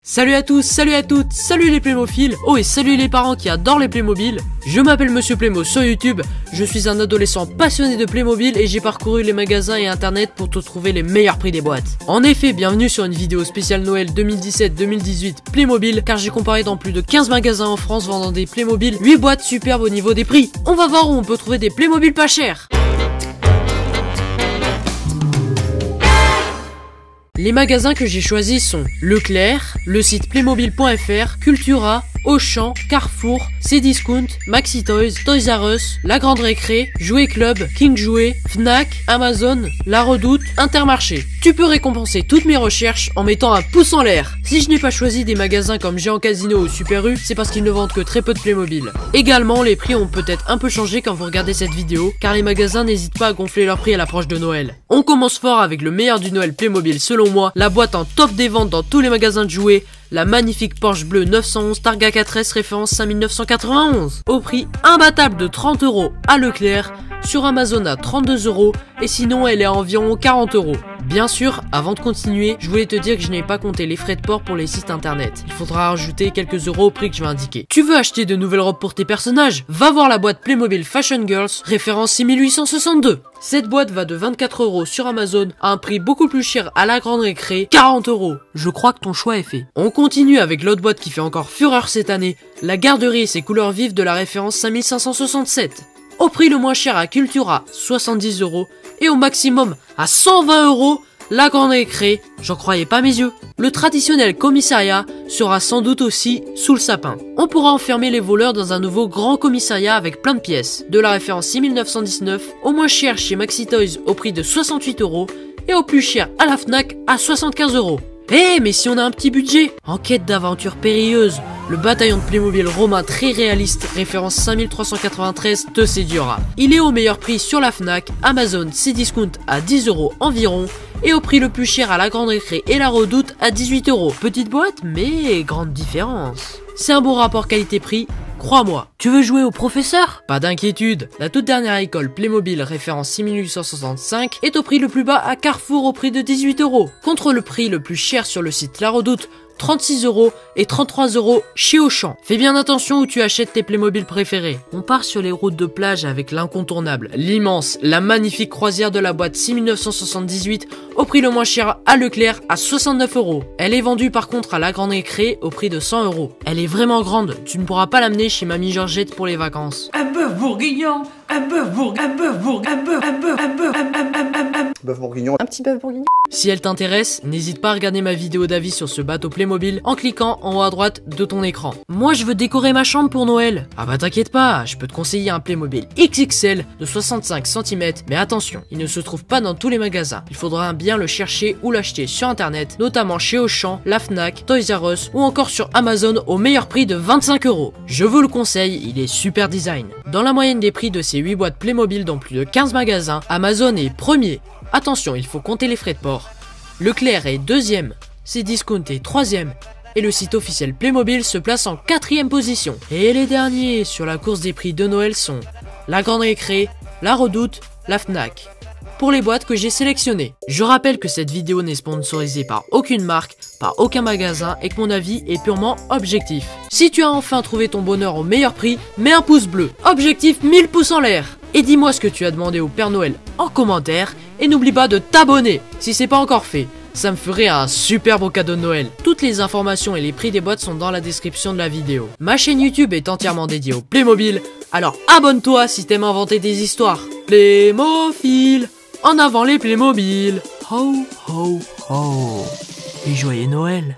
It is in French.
Salut à tous, salut à toutes, salut les Playmobiles. Oh et salut les parents qui adorent les Playmobil. Je m'appelle Monsieur Playmo sur YouTube. Je suis un adolescent passionné de Playmobil et j'ai parcouru les magasins et internet pour te trouver les meilleurs prix des boîtes. En effet, bienvenue sur une vidéo spéciale Noël 2017-2018 Playmobil, car j'ai comparé dans plus de 15 magasins en France vendant des Playmobil 8 boîtes superbes au niveau des prix. On va voir où on peut trouver des Playmobil pas chers. Les magasins que j'ai choisis sont Leclerc, le site playmobil.fr, Cultura, Auchan, Carrefour, Cdiscount, Maxi Toys, Toys R Us, La Grande Récré, Jouet Club, King Jouet, Fnac, Amazon, La Redoute, Intermarché. Tu peux récompenser toutes mes recherches en mettant un pouce en l'air. Si je n'ai pas choisi des magasins comme Géant Casino ou Super U, c'est parce qu'ils ne vendent que très peu de Playmobil. Également, les prix ont peut-être un peu changé quand vous regardez cette vidéo, car les magasins n'hésitent pas à gonfler leurs prix à l'approche de Noël. On commence fort avec le meilleur du Noël Playmobil selon moi, la boîte en top des ventes dans tous les magasins de jouets, la magnifique Porsche bleue 911 Targa 4S référence 5991 au prix imbattable de 30 € à Leclerc, sur Amazon à 32 € et sinon elle est à environ 40 €. Bien sûr, avant de continuer, je voulais te dire que je n'ai pas compté les frais de port pour les sites internet. Il faudra rajouter quelques euros au prix que je vais indiquer. Tu veux acheter de nouvelles robes pour tes personnages? Va voir la boîte Playmobil Fashion Girls, référence 6862. Cette boîte va de 24 € sur Amazon à un prix beaucoup plus cher à La Grande Récré, 40 €. Je crois que ton choix est fait. On continue avec l'autre boîte qui fait encore fureur cette année, la garderie et ses couleurs vives de la référence 5567. Au prix le moins cher à Cultura, 70 € et au maximum à 120 €, La Grande Récré, j'en croyais pas mes yeux. Le traditionnel commissariat sera sans doute aussi sous le sapin. On pourra enfermer les voleurs dans un nouveau grand commissariat avec plein de pièces, de la référence 6919, au moins cher chez Maxi Toys au prix de 68 € et au plus cher à la Fnac à 75 €. Mais si on a un petit budget, en quête d'aventure périlleuse, le bataillon de Playmobil romain très réaliste, référence 5393, te séduira. Il est au meilleur prix sur la Fnac, Amazon, Cdiscount à 10 € environ, et au prix le plus cher à La Grande Récré et La Redoute à 18 €. Petite boîte, mais grande différence. C'est un bon rapport qualité-prix, crois-moi. Tu veux jouer au professeur? Pas d'inquiétude, la toute dernière école Playmobil référence 6865 est au prix le plus bas à Carrefour au prix de 18 €, contre le prix le plus cher sur le site La Redoute, 36 € et 33 € chez Auchan. Fais bien attention où tu achètes tes Playmobil préférés. On part sur les routes de plage avec l'incontournable, l'immense, la magnifique croisière de la boîte 6978 au prix le moins cher à Leclerc à 69 €. Elle est vendue par contre à La Grande Récré au prix de 100 €. Elle est vraiment grande, tu ne pourras pas l'amener chez Mamie Georgette pour les vacances. Un bœuf bourguignon, un bœuf bourguignon. Un petit bœuf bourguignon. Si elle t'intéresse, n'hésite pas à regarder ma vidéo d'avis sur ce bateau Playmobil en cliquant en haut à droite de ton écran. Moi je veux décorer ma chambre pour Noël. Ah bah t'inquiète pas, je peux te conseiller un Playmobil XXL de 65 cm, mais attention, il ne se trouve pas dans tous les magasins. Il faudra bien le chercher ou l'acheter sur internet, notamment chez Auchan, la Fnac, Toys R Us ou encore sur Amazon au meilleur prix de 25 €. Je vous le conseille, il est super design. Dans la moyenne des prix de ces 8 boîtes Playmobil dans plus de 15 magasins, Amazon est premier. Attention, il faut compter les frais de port. Leclerc est deuxième, Cdiscount est troisième, et le site officiel Playmobil se place en 4e position. Et les derniers sur la course des prix de Noël sont La Grande Récré, La Redoute, la Fnac. Pour les boîtes que j'ai sélectionnées. Je rappelle que cette vidéo n'est sponsorisée par aucune marque, par aucun magasin et que mon avis est purement objectif. Si tu as enfin trouvé ton bonheur au meilleur prix, mets un pouce bleu. Objectif 1000 pouces en l'air. Et dis-moi ce que tu as demandé au Père Noël en commentaire et n'oublie pas de t'abonner si c'est pas encore fait. Ça me ferait un super beau cadeau de Noël. Toutes les informations et les prix des boîtes sont dans la description de la vidéo. Ma chaîne YouTube est entièrement dédiée au Playmobil, alors abonne-toi si t'aimes inventer des histoires. Playmobil, en avant les Playmobil. Ho ho ho. Et joyeux Noël.